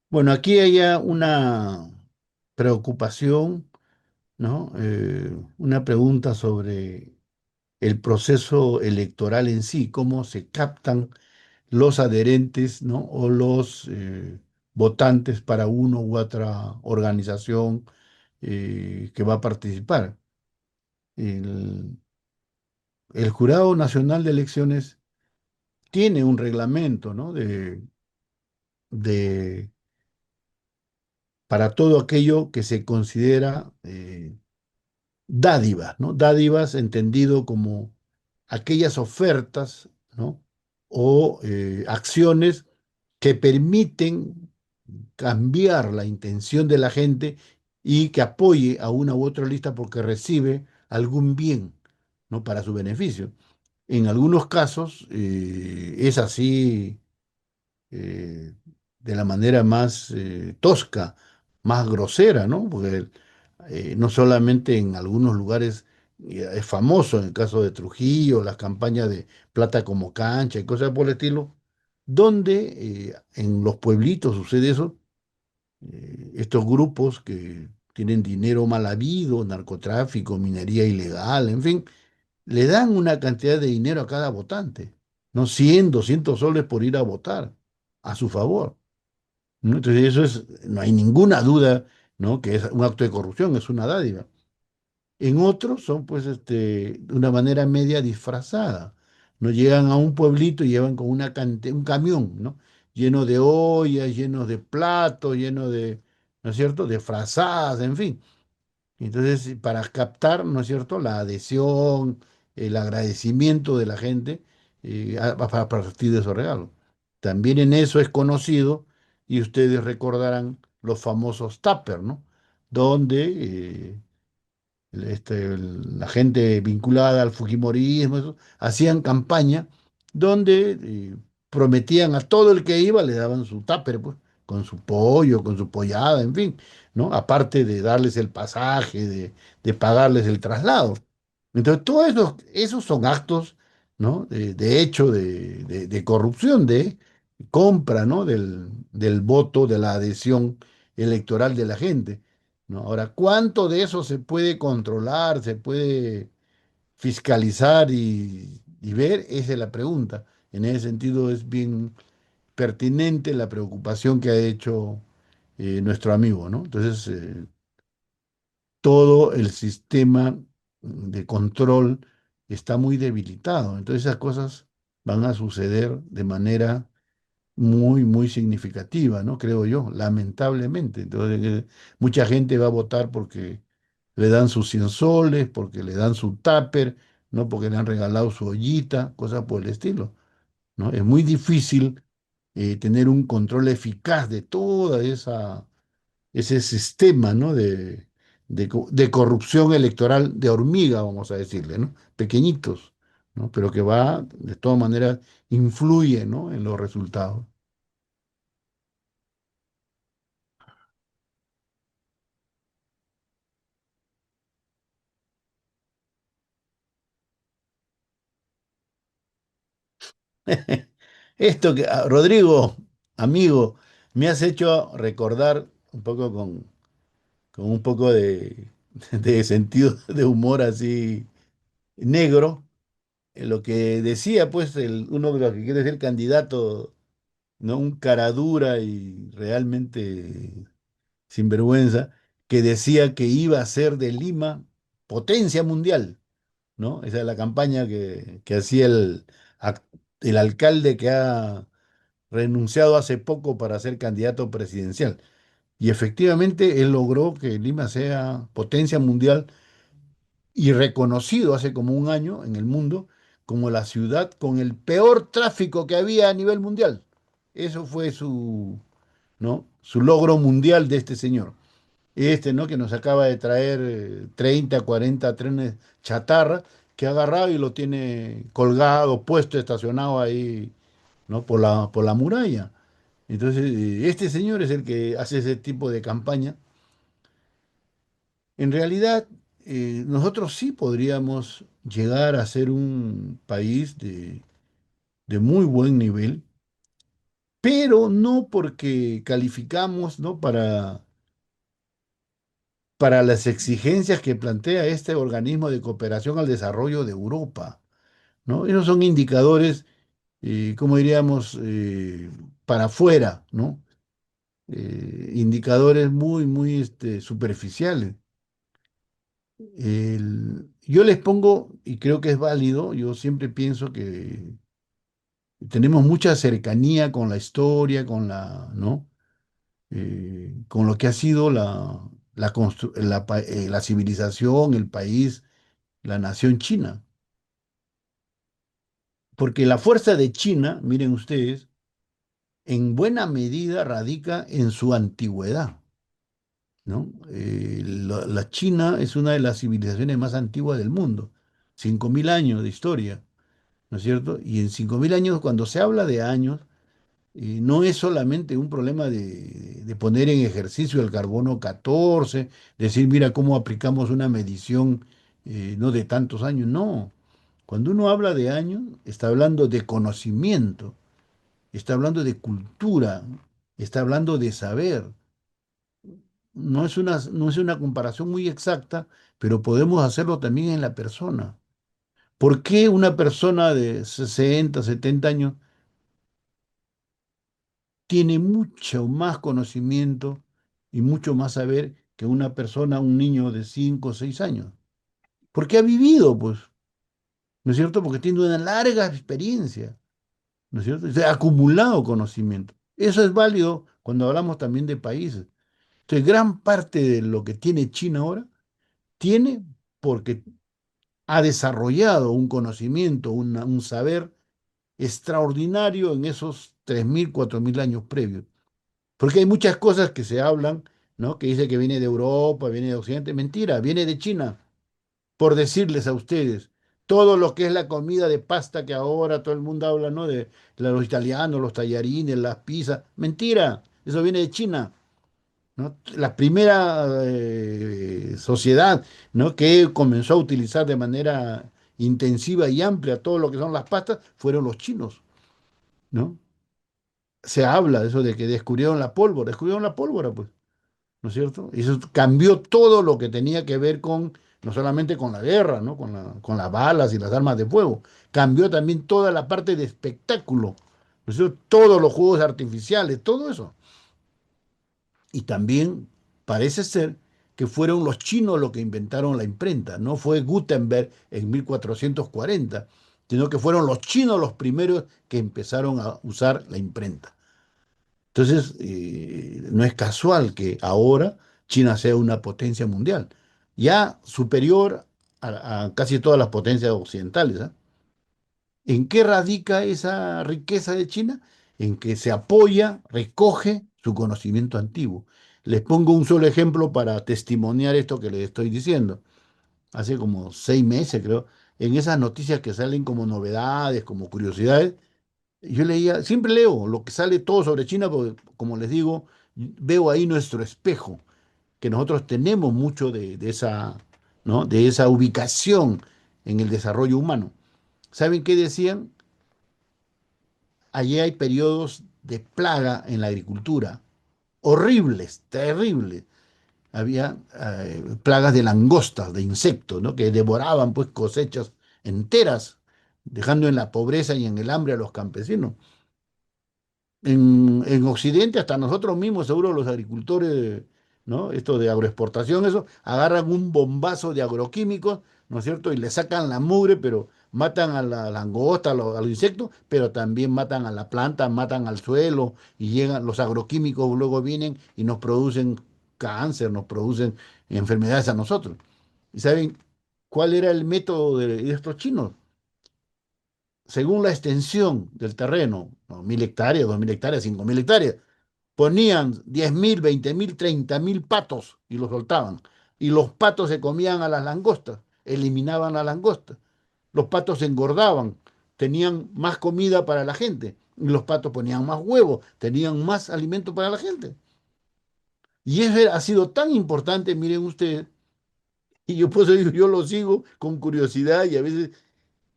Bueno, aquí hay ya una preocupación, ¿no? Una pregunta sobre el proceso electoral en sí, cómo se captan los adherentes, ¿no? O los votantes para uno u otra organización que va a participar. El, el Jurado Nacional de Elecciones tiene un reglamento, ¿no? De, para todo aquello que se considera dádivas, ¿no? Dádivas entendido como aquellas ofertas, ¿no? O acciones que permiten cambiar la intención de la gente y que apoye a una u otra lista porque recibe algún bien, ¿no? Para su beneficio. En algunos casos es así eh, de la manera más tosca, más grosera, ¿no? Porque no solamente en algunos lugares es famoso, en el caso de Trujillo, las campañas de plata como cancha y cosas por el estilo, donde en los pueblitos sucede eso, estos grupos que tienen dinero mal habido, narcotráfico, minería ilegal, en fin, le dan una cantidad de dinero a cada votante, ¿no? 100, 200 soles por ir a votar a su favor, ¿no? Entonces eso es, no hay ninguna duda, ¿no? Que es un acto de corrupción, es una dádiva. En otros son pues de una manera media disfrazada. No llegan a un pueblito y llevan con un camión, ¿no? Lleno de ollas, lleno de platos, lleno de, ¿no es cierto?, de frazadas, en fin. Entonces, para captar, ¿no es cierto?, la adhesión, el agradecimiento de la gente a partir de esos regalos. También en eso es conocido, y ustedes recordarán los famosos tupper, ¿no? Donde la gente vinculada al fujimorismo, eso, hacían campaña donde prometían a todo el que iba, le daban su tupper, pues, con su pollo, con su pollada, en fin, ¿no? Aparte de darles el pasaje, de pagarles el traslado. Entonces, todos esos son actos, ¿no? De hecho, de corrupción, de compra, ¿no? Del voto, de la adhesión electoral de la gente, ¿no? Ahora, ¿cuánto de eso se puede controlar, se puede fiscalizar y ver? Esa es la pregunta. En ese sentido es bien pertinente la preocupación que ha hecho nuestro amigo, ¿no? Entonces, todo el sistema de control está muy debilitado. Entonces, esas cosas van a suceder de manera muy, muy significativa, ¿no? Creo yo, lamentablemente. Entonces, mucha gente va a votar porque le dan sus 100 soles, porque le dan su tupper, no porque le han regalado su ollita, cosas por el estilo, ¿no? Es muy difícil tener un control eficaz de toda ese sistema, ¿no? De corrupción electoral de hormiga, vamos a decirle, ¿no? Pequeñitos, ¿no? Pero que va, de todas maneras, influye, ¿no? En los resultados. Rodrigo, amigo, me has hecho recordar un poco con un poco de sentido de humor así negro, lo que decía pues uno de los que quiere ser candidato, ¿no? Un cara dura y realmente sinvergüenza, que decía que iba a ser de Lima potencia mundial. ¿no? Esa es la campaña que hacía ac- el alcalde que ha renunciado hace poco para ser candidato presidencial. Y efectivamente él logró que Lima sea potencia mundial y reconocido hace como un año en el mundo como la ciudad con el peor tráfico que había a nivel mundial. Eso fue su, ¿no? Su logro mundial de este señor. Este, ¿no? Que nos acaba de traer 30, 40 trenes chatarra que ha agarrado y lo tiene colgado, puesto, estacionado ahí, ¿no? Por la muralla. Entonces, este señor es el que hace ese tipo de campaña. En realidad, nosotros sí podríamos llegar a ser un país de muy buen nivel, pero no porque calificamos, ¿no? Para las exigencias que plantea este organismo de cooperación al desarrollo de Europa, ¿no? Esos son indicadores, como diríamos, para afuera, ¿no? Indicadores muy superficiales. Yo les pongo, y creo que es válido, yo siempre pienso que tenemos mucha cercanía con la historia, ¿no? Con lo que ha sido la civilización, el país, la nación china. Porque la fuerza de China, miren ustedes, en buena medida radica en su antigüedad, ¿no? La China es una de las civilizaciones más antiguas del mundo, 5.000 años de historia, ¿no es cierto? Y en 5.000 años, cuando se habla de años, no es solamente un problema de poner en ejercicio el carbono 14, decir, mira cómo aplicamos una medición no de tantos años, no. Cuando uno habla de años, está hablando de conocimiento, está hablando de cultura, está hablando de saber. No es una comparación muy exacta, pero podemos hacerlo también en la persona. ¿Por qué una persona de 60, 70 años tiene mucho más conocimiento y mucho más saber que una persona, un niño de 5 o 6 años? Porque ha vivido, pues, ¿no es cierto? Porque tiene una larga experiencia, ¿no es cierto? Se ha acumulado conocimiento. Eso es válido cuando hablamos también de países. Entonces, gran parte de lo que tiene China ahora tiene porque ha desarrollado un conocimiento, un saber extraordinario en esos 3.000 4.000 años previos. Porque hay muchas cosas que se hablan, ¿no? Que dice que viene de Europa, viene de Occidente. Mentira, viene de China. Por decirles a ustedes, todo lo que es la comida de pasta que ahora todo el mundo habla, ¿no? De los italianos, los tallarines, las pizzas. Mentira, eso viene de China, ¿no? La primera sociedad, ¿no? Que comenzó a utilizar de manera intensiva y amplia todo lo que son las pastas fueron los chinos, ¿no? Se habla de eso de que descubrieron la pólvora, pues. ¿No es cierto? Y eso cambió todo lo que tenía que ver con, no solamente con la guerra, ¿no? Con las balas y las armas de fuego, cambió también toda la parte de espectáculo, ¿no es cierto? Todos los juegos artificiales, todo eso. Y también parece ser que fueron los chinos los que inventaron la imprenta, no fue Gutenberg en 1440, sino que fueron los chinos los primeros que empezaron a usar la imprenta. Entonces, no es casual que ahora China sea una potencia mundial, ya superior a casi todas las potencias occidentales, ¿ah? ¿En qué radica esa riqueza de China? En que se apoya, recoge su conocimiento antiguo. Les pongo un solo ejemplo para testimoniar esto que les estoy diciendo. Hace como 6 meses, creo, en esas noticias que salen como novedades, como curiosidades, yo leía, siempre leo lo que sale todo sobre China, porque como les digo, veo ahí nuestro espejo, que nosotros tenemos mucho de esa, ¿no? De esa ubicación en el desarrollo humano. ¿Saben qué decían? Allí hay periodos de plaga en la agricultura, horribles, terribles. Había plagas de langostas, de insectos, ¿no? Que devoraban pues cosechas enteras, dejando en la pobreza y en el hambre a los campesinos. En Occidente, hasta nosotros mismos, seguro los agricultores, ¿no? Esto de agroexportación, eso, agarran un bombazo de agroquímicos, ¿no es cierto? Y le sacan la mugre, pero matan a la langosta, a los insectos, pero también matan a la planta, matan al suelo y llegan los agroquímicos, luego vienen y nos producen cáncer, nos producen enfermedades a nosotros. ¿Y saben cuál era el método de estos chinos? Según la extensión del terreno, ¿no? 1.000 hectáreas, 2.000 hectáreas, 5.000 hectáreas, ponían 10.000, 20.000, 30.000 patos y los soltaban. Y los patos se comían a las langostas, eliminaban las langostas. Los patos se engordaban, tenían más comida para la gente. Y los patos ponían más huevos, tenían más alimento para la gente. Y eso ha sido tan importante, miren ustedes, y yo por eso digo, yo lo sigo con curiosidad y a veces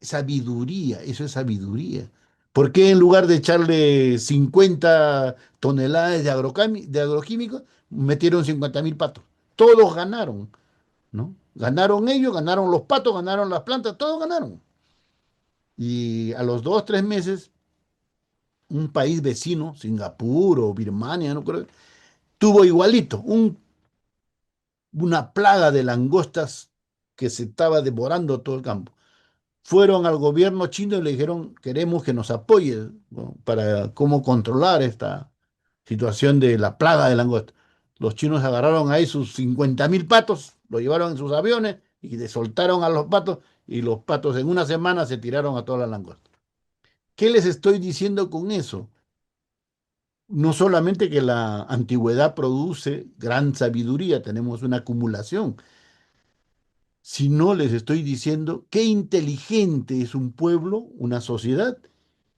sabiduría, eso es sabiduría. ¿Por qué en lugar de echarle 50 toneladas de agroquímicos, metieron 50.000 patos? Todos ganaron, ¿no? Ganaron ellos, ganaron los patos, ganaron las plantas, todos ganaron. Y a los 2, 3 meses, un país vecino, Singapur o Birmania, no creo, tuvo igualito, una plaga de langostas que se estaba devorando todo el campo. Fueron al gobierno chino y le dijeron, queremos que nos apoye, ¿no? Para cómo controlar esta situación de la plaga de langosta. Los chinos agarraron ahí sus 50.000 patos, los llevaron en sus aviones y soltaron a los patos y los patos en una semana se tiraron a todas las langostas. ¿Qué les estoy diciendo con eso? No solamente que la antigüedad produce gran sabiduría, tenemos una acumulación, sino les estoy diciendo qué inteligente es un pueblo, una sociedad,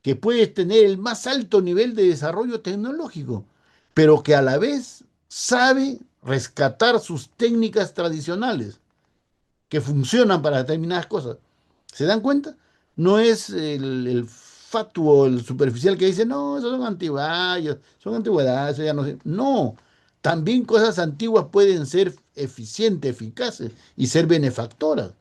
que puede tener el más alto nivel de desarrollo tecnológico, pero que a la vez sabe rescatar sus técnicas tradicionales que funcionan para determinadas cosas. ¿Se dan cuenta? No es el fatuo, el superficial que dice, no, esos son antigüedades, eso ya no sé. No, también cosas antiguas pueden ser eficientes, eficaces y ser benefactoras.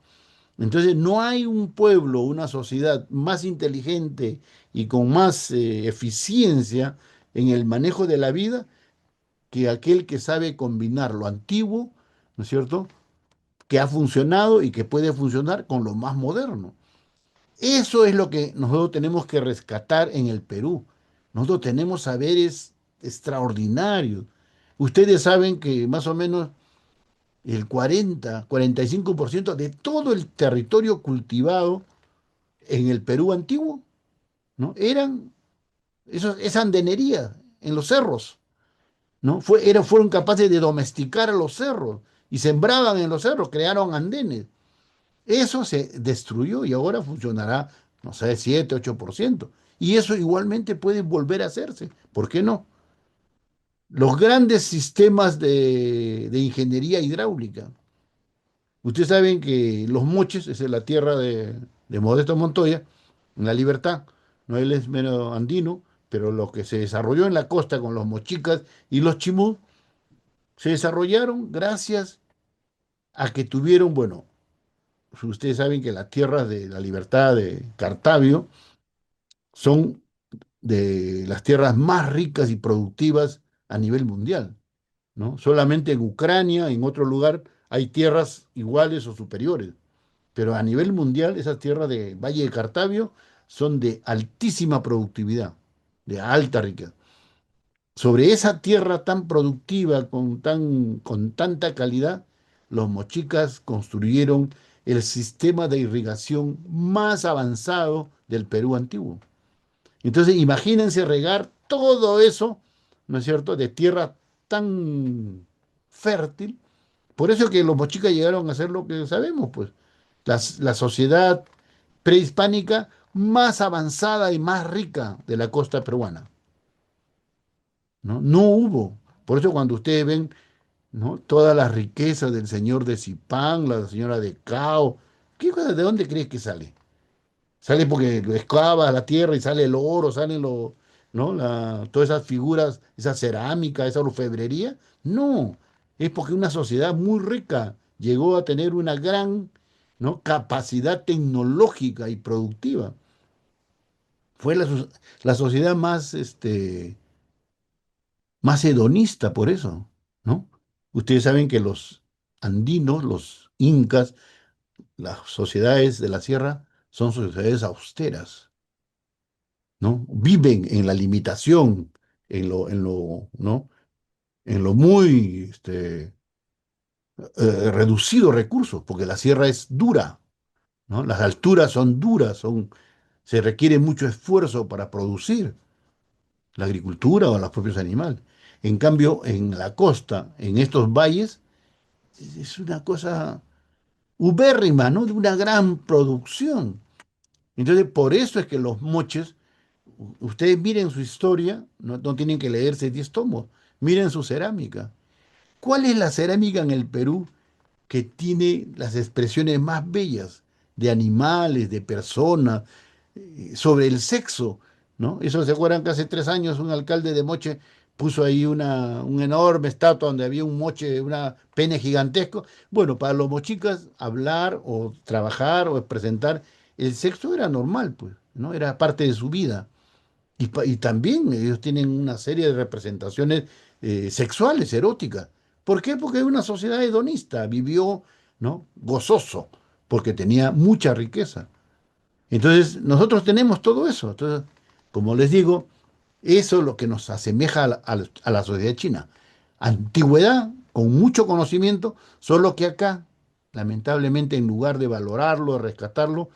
Entonces, no hay un pueblo, una sociedad más inteligente y con más eficiencia en el manejo de la vida que aquel que sabe combinar lo antiguo, ¿no es cierto?, que ha funcionado y que puede funcionar con lo más moderno. Eso es lo que nosotros tenemos que rescatar en el Perú. Nosotros tenemos saberes extraordinarios. Ustedes saben que más o menos el 40, 45% de todo el territorio cultivado en el Perú antiguo, ¿no? Eran esa andenería en los cerros, ¿no? Fueron capaces de domesticar a los cerros y sembraban en los cerros, crearon andenes. Eso se destruyó y ahora funcionará, no sé, 7, 8%. Y eso igualmente puede volver a hacerse. ¿Por qué no? Los grandes sistemas de ingeniería hidráulica. Ustedes saben que Los Moches, esa es la tierra de Modesto Montoya, en La Libertad, no él es menos andino, pero lo que se desarrolló en la costa con los mochicas y los chimú, se desarrollaron gracias a que tuvieron, bueno, ustedes saben que las tierras de La Libertad de Cartavio son de las tierras más ricas y productivas a nivel mundial, ¿no? Solamente en Ucrania, en otro lugar, hay tierras iguales o superiores. Pero a nivel mundial, esas tierras de Valle de Cartavio son de altísima productividad, de alta riqueza. Sobre esa tierra tan productiva, con tanta calidad, los mochicas construyeron el sistema de irrigación más avanzado del Perú antiguo. Entonces, imagínense regar todo eso, ¿no es cierto?, de tierra tan fértil. Por eso que los mochicas llegaron a ser lo que sabemos, pues, la sociedad prehispánica más avanzada y más rica de la costa peruana, ¿no? No hubo. Por eso cuando ustedes ven, ¿no?, todas las riquezas del señor de Zipán, la señora de Cao, ¿qué cosa, de dónde crees que sale? Sale porque lo excava la tierra y sale el oro, salen ¿no? Todas esas figuras, esa cerámica, esa orfebrería. No, es porque una sociedad muy rica llegó a tener una gran, ¿no?, capacidad tecnológica y productiva. Fue la sociedad más, más hedonista por eso, ¿no? Ustedes saben que los andinos, los incas, las sociedades de la sierra son sociedades austeras, ¿no? Viven en la limitación, ¿no? En lo muy reducido recursos, porque la sierra es dura, ¿no? Las alturas son duras, se requiere mucho esfuerzo para producir la agricultura o los propios animales. En cambio, en la costa, en estos valles, es una cosa ubérrima, ¿no? De una gran producción. Entonces, por eso es que los moches, ustedes miren su historia, no tienen que leerse 10 tomos, miren su cerámica. ¿Cuál es la cerámica en el Perú que tiene las expresiones más bellas de animales, de personas, sobre el sexo, ¿no? Eso se acuerdan que hace 3 años un alcalde de Moche puso ahí una enorme estatua donde había un moche, una pene gigantesco. Bueno, para los mochicas hablar o trabajar o presentar el sexo era normal, pues, ¿no? Era parte de su vida. Y también ellos tienen una serie de representaciones sexuales, eróticas. ¿Por qué? Porque es una sociedad hedonista, vivió, ¿no? Gozoso, porque tenía mucha riqueza. Entonces, nosotros tenemos todo eso. Entonces, como les digo, eso es lo que nos asemeja a la sociedad china. Antigüedad, con mucho conocimiento, solo que acá, lamentablemente, en lugar de valorarlo, de rescatarlo,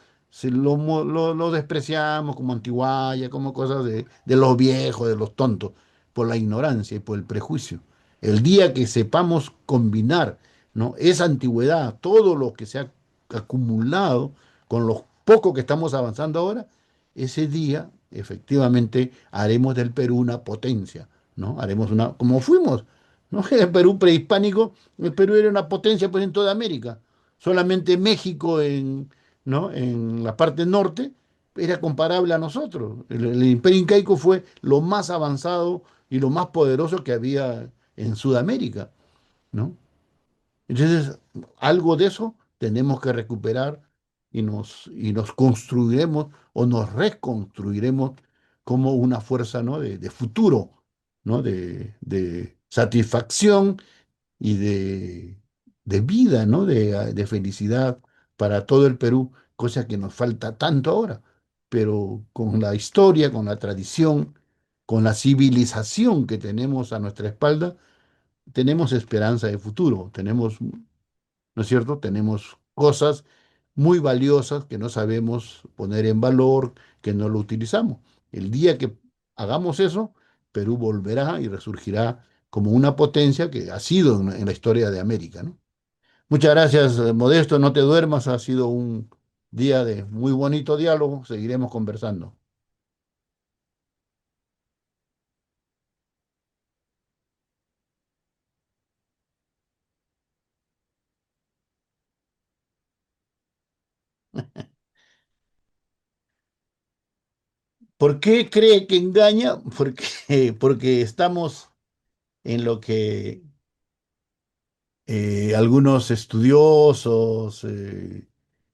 lo despreciamos como antiguaya, como cosas de los viejos, de los tontos, por la ignorancia y por el prejuicio. El día que sepamos combinar, ¿no? Esa antigüedad, todo lo que se ha acumulado con lo poco que estamos avanzando ahora, ese día efectivamente haremos del Perú una potencia, ¿no? Haremos una, como fuimos, ¿no? El Perú prehispánico, el Perú era una potencia pues en toda América. Solamente México ¿no? En la parte norte era comparable a nosotros. El Imperio Incaico fue lo más avanzado y lo más poderoso que había en Sudamérica, ¿no? Entonces, algo de eso tenemos que recuperar y nos construiremos o nos reconstruiremos como una fuerza, ¿no? de futuro, ¿no? De satisfacción y de vida, ¿no? De felicidad para todo el Perú, cosa que nos falta tanto ahora. Pero con la historia, con la tradición, con la civilización que tenemos a nuestra espalda, tenemos esperanza de futuro, tenemos, ¿no es cierto? Tenemos cosas muy valiosas que no sabemos poner en valor, que no lo utilizamos. El día que hagamos eso, Perú volverá y resurgirá como una potencia que ha sido en la historia de América, ¿no? Muchas gracias, Modesto, no te duermas, ha sido un día de muy bonito diálogo, seguiremos conversando. ¿Por qué cree que engaña? Porque estamos en lo que algunos estudiosos,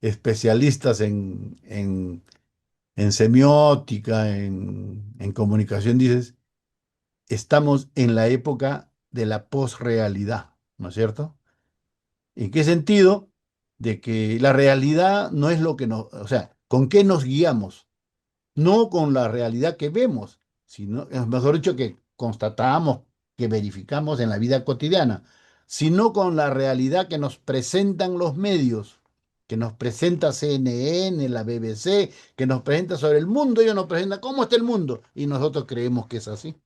especialistas en semiótica, en comunicación, dices, estamos en la época de la posrealidad, ¿no es cierto? ¿En qué sentido? De que la realidad no es lo que nos, o sea, ¿con qué nos guiamos? No con la realidad que vemos, sino, es mejor dicho, que constatamos, que verificamos en la vida cotidiana, sino con la realidad que nos presentan los medios, que nos presenta CNN, la BBC, que nos presenta sobre el mundo, ellos nos presentan cómo está el mundo, y nosotros creemos que es así.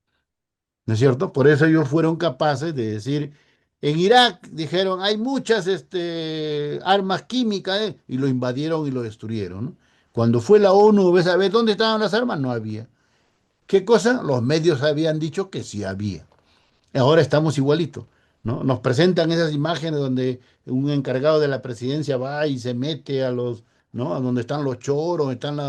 ¿No es cierto? Por eso ellos fueron capaces de decir, en Irak dijeron, hay muchas armas químicas, y lo invadieron y lo destruyeron, ¿no? Cuando fue la ONU, ¿ves a ver dónde estaban las armas? No había. ¿Qué cosa? Los medios habían dicho que sí había. Ahora estamos igualitos, ¿no? Nos presentan esas imágenes donde un encargado de la presidencia va y se mete ¿no? A donde están los choros, están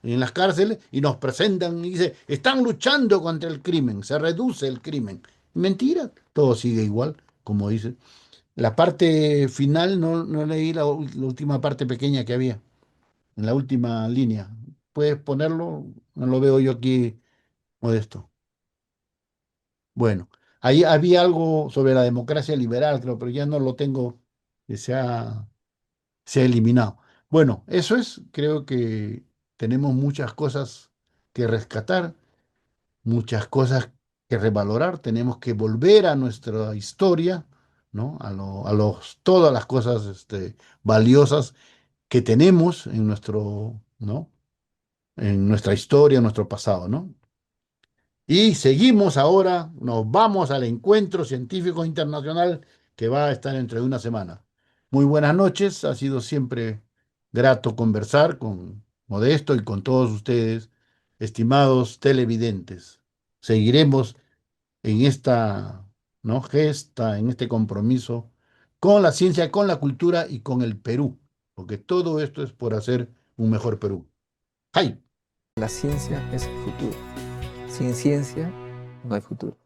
en las cárceles, y nos presentan y dice, están luchando contra el crimen, se reduce el crimen. Mentira, todo sigue igual, como dice. La parte final no leí la última parte pequeña que había, en la última línea. ¿Puedes ponerlo? No lo veo yo aquí, Modesto. Bueno, ahí había algo sobre la democracia liberal, creo, pero ya no lo tengo que sea. se ha eliminado. Bueno, eso es, creo que tenemos muchas cosas que rescatar, muchas cosas que revalorar, tenemos que volver a nuestra historia, ¿no? Todas las cosas valiosas que tenemos en ¿no? En nuestra historia, en nuestro pasado, ¿no? Y seguimos ahora, nos vamos al encuentro científico internacional que va a estar dentro de una semana. Muy buenas noches, ha sido siempre grato conversar con Modesto y con todos ustedes, estimados televidentes. Seguiremos en ¿no? Gesta, en este compromiso con la ciencia, con la cultura y con el Perú, porque todo esto es por hacer un mejor Perú. ¡Ay! La ciencia es el futuro. Sin ciencia no hay futuro.